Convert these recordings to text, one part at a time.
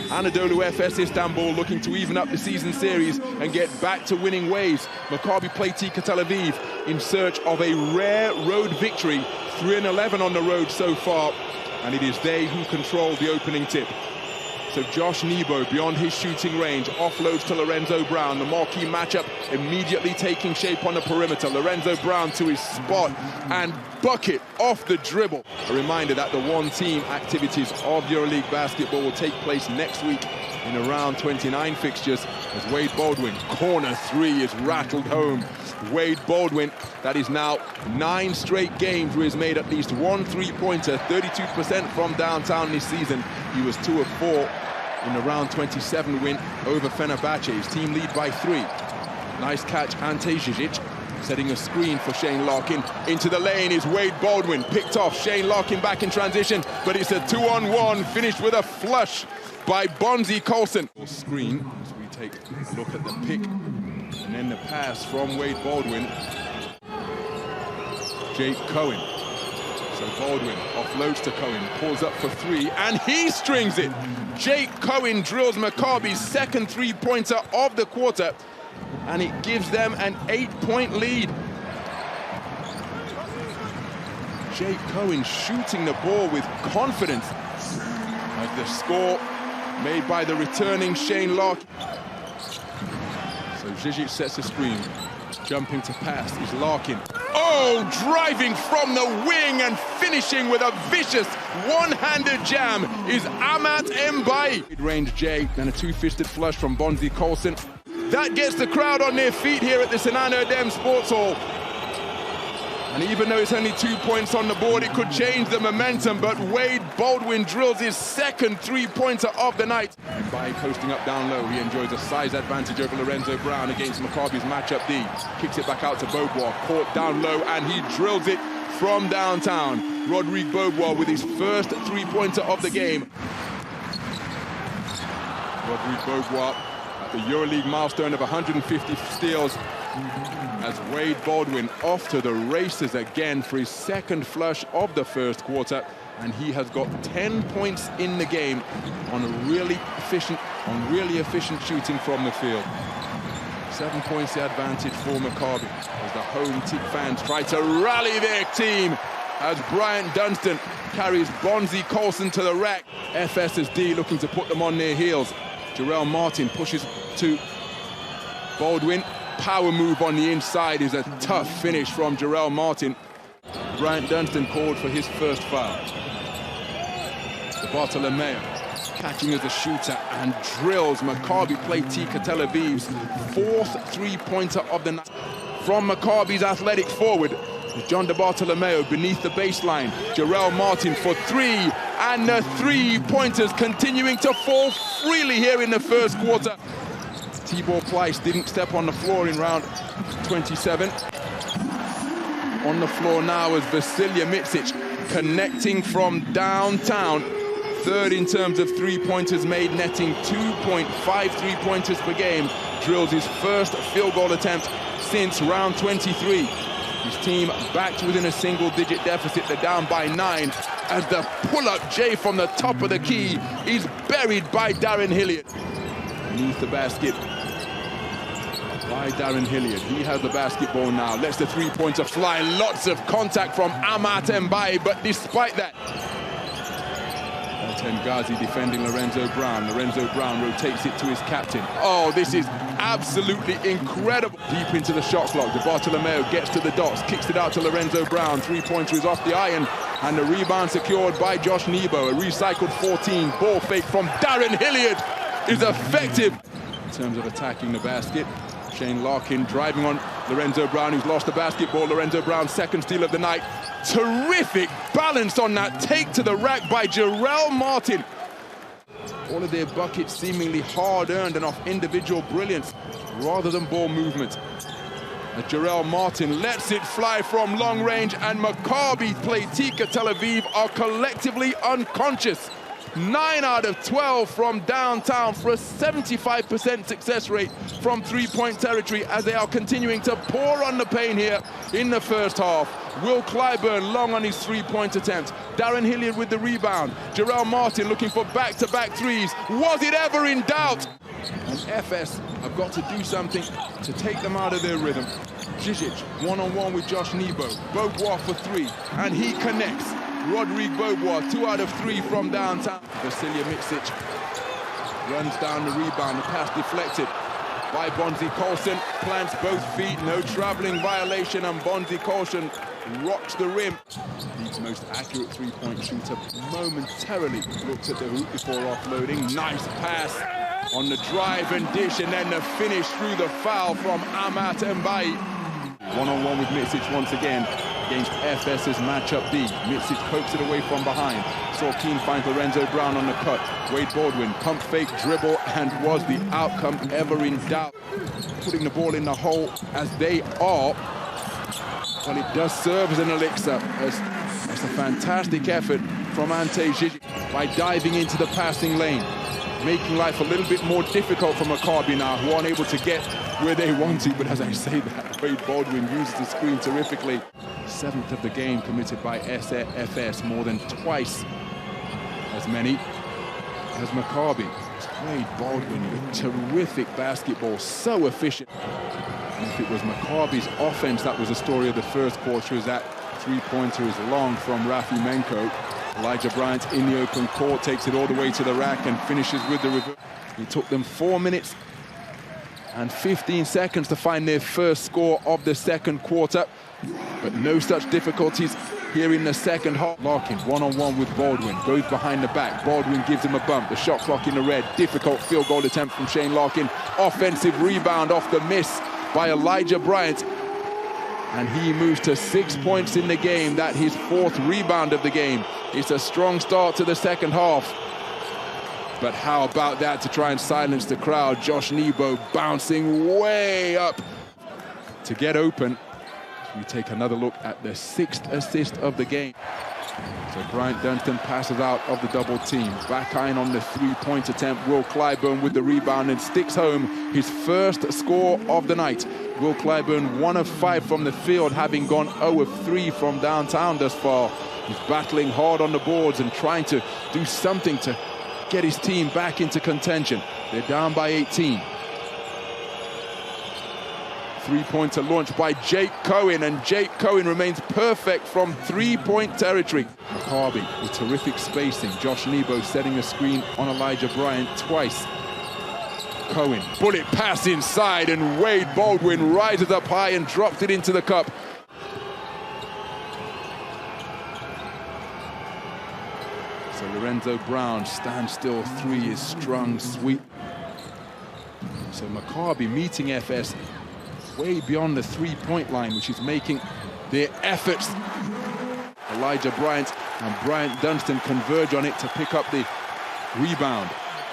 Anadolu Efes Istanbul looking to even up the season series and get back to winning ways. Maccabi Tel Aviv in search of a rare road victory, 3-11 on the road so far, and it is they who control the opening tip. So Josh Nebo, beyond his shooting range, offloads to Lorenzo Brown. The marquee matchup immediately taking shape on the perimeter. Lorenzo Brown to his spot and bucket off the dribble. A reminder that the one-team activities of EuroLeague basketball will take place next week in around 29 fixtures as Wade Baldwin, corner three, is rattled home. Wade Baldwin, that is now 9 straight games where he's made at least one three-pointer, 32% from downtown this season. He was 2 of 4 in the round 27 win over Fenerbahce. His team lead by 3. Nice catch, Ante Zizic, setting a screen for Shane Larkin. Into the lane is Wade Baldwin, picked off. Shane Larkin back in transition, but it's a 2-on-1, finished with a flush by Bonzie Colson. Screen, as we take a look at the pick, and then the pass from Wade Baldwin. Jake Cohen. So Baldwin offloads to Cohen, pulls up for 3, and he strings it. Jake Cohen drills Maccabi's second three-pointer of the quarter, and it gives them an 8-point lead. Jake Cohen shooting the ball with confidence as the score made by the returning Shane Larkin. So Zizic sets the screen. Jumping to pass is Larkin. Oh, driving from the wing and finishing with a vicious one-handed jam is Amat Mbaye. Mid-range J and a two-fisted flush from Bonzie Colson. That gets the crowd on their feet here at the Anadolu Sports Hall. And even though it's only 2 points on the board, it could change the momentum, but Wade Baldwin drills his second three-pointer of the night. Mbaye posting up down low, he enjoys a size advantage over Lorenzo Brown against Maccabi's matchup D. Kicks it back out to Beaubois, caught down low, and he drills it from downtown. Rodrigue Beaubois with his first three-pointer of the game. Rodrigue Beaubois at the EuroLeague milestone of 150 steals, as Wade Baldwin off to the races again for his second flush of the first quarter, and he has got 10 points in the game on really efficient shooting from the field. 7 points the advantage for Maccabi as the home tip fans try to rally their team as Bryant Dunstan carries Bonzie Colson to the rack. FS's D looking to put them on their heels. Jarell Martin pushes to Baldwin. Power move on the inside is a tough finish from Jarell Martin. Bryant Dunstan called for his first foul. DiBartolomeo catching as a shooter and drills Maccabi Tel Aviv's 4th three-pointer of the night. From Maccabi's athletic forward, John DiBartolomeo beneath the baseline. Jarell Martin for 3, and the three-pointers continuing to fall freely here in the first quarter. Tibor Pleiss didn't step on the floor in round 27. On the floor now is Vasilija Micic, connecting from downtown. 3rd in terms of three-pointers made, netting 2.5 three-pointers per game. Drills his first field goal attempt since round 23. His team back to within a single-digit deficit. They're down by 9 as the pull-up J from the top of the key is buried by Darrun Hilliard. Beneath the basket by Darrun Hilliard. He has the basketball now, lets the three-pointer fly. Lots of contact from Amat Mbaye, but despite that, Ghazi defending Lorenzo Brown. Lorenzo Brown rotates it to his captain. Oh, this is absolutely incredible. Deep into the shot clock. DiBartolomeo gets to the dots, kicks it out to Lorenzo Brown. Three-pointer is off the iron, and the rebound secured by Josh Nebo. A recycled 14. Ball fake from Darrun Hilliard is effective in terms of attacking the basket. Shane Larkin driving on Lorenzo Brown, who's lost the basketball. Lorenzo Brown's second steal of the night. Terrific balance on that take to the rack by Jarell Martin. All of their buckets seemingly hard-earned and off individual brilliance rather than ball movement. Jarell Martin lets it fly from long range, and Maccabi Tel Aviv are collectively unconscious 9 out of 12 from downtown for a 75% success rate from three-point territory as they are continuing to pour on the pain here in the first half. Will Clyburn long on his three-point attempt. Darrun Hilliard with the rebound. Jarell Martin looking for back-to-back threes. Was it ever in doubt? And Efes have got to do something to take them out of their rhythm. Zizic, one-on-one with Josh Nebo. Beaubois for three, and he connects. Rodrigue Beaubois, 2 out of 3 from downtown. Vasilija Micic runs down the rebound, the pass deflected by Bonzie. Colson plants both feet, no traveling violation, and Bonzie Colson rocks the rim. League's most accurate three-point shooter momentarily looked at the hoop before offloading. Nice pass on the drive and dish, and then the finish through the foul from Amat Mbai. One-on-one with Micic once again against Efes's matchup D. Micic pokes it away from behind. Sorkin finds Lorenzo Brown on the cut. Wade Baldwin, pump fake, dribble, and was the outcome ever in doubt? Putting the ball in the hole as they are. Well, it does serve as an elixir. That's a fantastic effort from Ante Zizic by diving into the passing lane, making life a little bit more difficult for Maccabi now, who aren't able to get where they want to. But as I say that, Wade Baldwin uses the screen terrifically. 7th of the game committed by Efes, more than twice as many as Maccabi. Wade Baldwin with terrific basketball, so efficient. And if it was Maccabi's offense that was the story of the first quarter, as that three-pointer is long from Rafi Menco. Elijah Bryant in the open court, takes it all the way to the rack and finishes with the reverse. It took them 4 minutes and 15 seconds to find their first score of the second quarter. But no such difficulties here in the second half. Larkin, one-on-one with Baldwin, goes behind the back. Baldwin gives him a bump. The shot clock in the red. Difficult field goal attempt from Shane Larkin. Offensive rebound off the miss by Elijah Bryant. And he moves to 6 points in the game. That his 4th rebound of the game. It's a strong start to the second half. But how about that to try and silence the crowd? Josh Nebo bouncing way up to get open. We take another look at the 6th assist of the game. So Bryant Dunstan passes out of the double team. Back iron on the three-point attempt. Will Clyburn with the rebound and sticks home his first score of the night. Will Clyburn 1 of 5 from the field, having gone 0 of 3 from downtown thus far. He's battling hard on the boards and trying to do something to get his team back into contention. They're down by 18. Three-pointer launched by Jake Cohen, and Jake Cohen remains perfect from three-point territory. Maccabi with terrific spacing. Josh Nebo setting a screen on Elijah Bryant twice. Cohen, bullet pass inside, and Wade Baldwin rises up high and drops it into the cup. So Lorenzo Brown, standstill three is strung sweet. So Maccabi meeting Efes way beyond the three-point line, which is making their efforts. Elijah Bryant and Bryant Dunstan converge on it to pick up the rebound.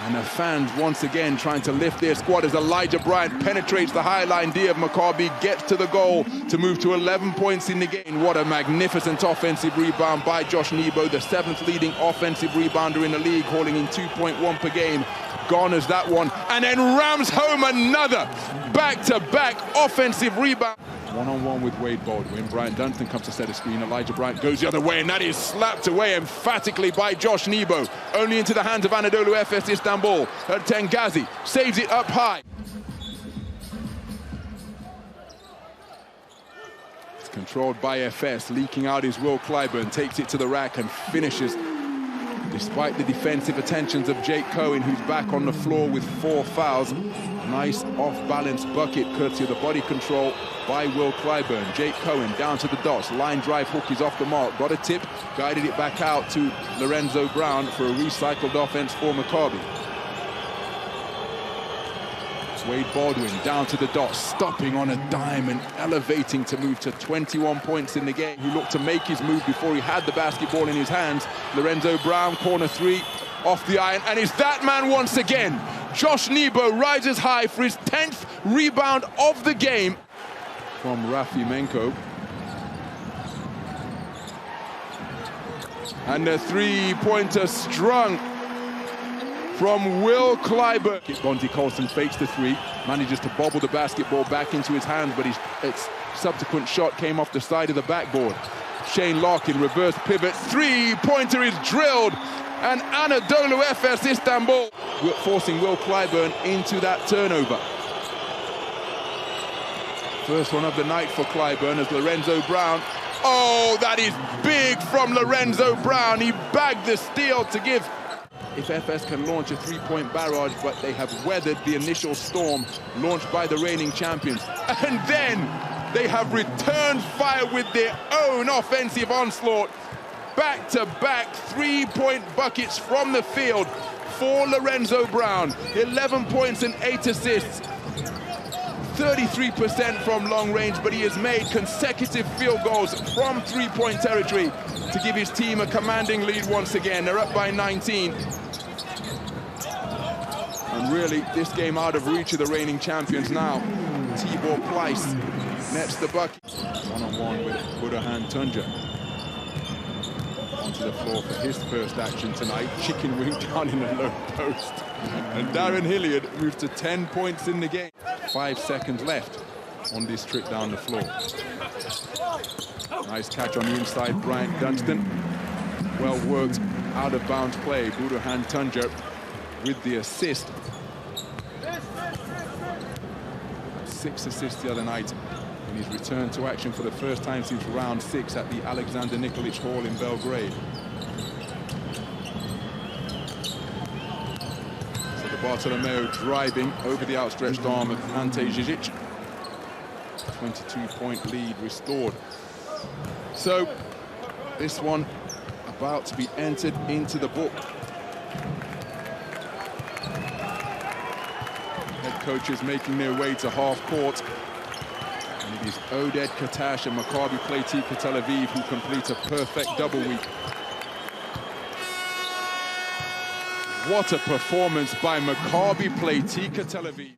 And the fans once again trying to lift their squad as Elijah Bryant penetrates the high line D of Maccabi, gets to the goal to move to 11 points in the game. What a magnificent offensive rebound by Josh Nebo, the 7th leading offensive rebounder in the league, hauling in 2.1 per game. Garners that one and then rams home another back-to-back offensive rebound. One-on-one with Wade Baldwin. Bryant Dunstan comes to set a screen. Elijah Bryant goes the other way, and that is slapped away emphatically by Josh Nebo. Only into the hands of Anadolu Efes Istanbul. Tengazi saves it up high. It's controlled by Efes. Leaking out is Will Clyburn. Takes it to the rack and finishes. Despite the defensive attentions of Jake Cohen, who's back on the floor with 4 fouls. Nice off-balance bucket, courtesy of the body control by Will Clyburn. Jake Cohen down to the dots. Line drive hook is off the mark. Got a tip, guided it back out to Lorenzo Brown for a recycled offense for Maccabi. Wade Baldwin down to the dots, stopping on a dime and elevating to move to 21 points in the game. He looked to make his move before he had the basketball in his hands. Lorenzo Brown, corner three, off the iron, and it's that man once again. Josh Nebo rises high for his 10th rebound of the game. From Rafi Menco. And the three-pointer strung from Will Clyburn. Bonzie Colson fakes the three, manages to bobble the basketball back into his hands, but its subsequent shot came off the side of the backboard. Shane Larkin, reverse pivot, three-pointer is drilled, and Anadolu Efes Istanbul forcing Will Clyburn into that turnover. First one of the night for Clyburn as Lorenzo Brown. Oh, that is big from Lorenzo Brown. He bagged the steal to give. If Efes can launch a three-point barrage, but they have weathered the initial storm launched by the reigning champions. And then they have returned fire with their own offensive onslaught. Back-to-back three-point buckets from the field for Lorenzo Brown. 11 points and 8 assists. 33% from long range, but he has made consecutive field goals from three-point territory to give his team a commanding lead once again. They're up by 19. And really, this game out of reach of the reigning champions now. Tibor Pleiss nets the bucket. One-on-one with Burhan Tunja. Onto the floor for his first action tonight. Chicken wing down in the low post. And Darrun Hilliard moved to 10 points in the game. 5 seconds left on this trip down the floor. Nice catch on the inside, Bryant Dunstan. Well worked out of bounds play. Burhan Tunja with the assist. 6 assists the other night in his return to action for the first time since round 6 at the Alexander Nikolic Hall in Belgrade. So DiBartolomeo driving over the outstretched arm of Ante Žižić. 22-point lead restored. So this one about to be entered into the book. Head coaches making their way to half court. And it is Oded Katash and Maccabi Tel Aviv who complete a perfect double week. What a performance by Maccabi Tel Aviv.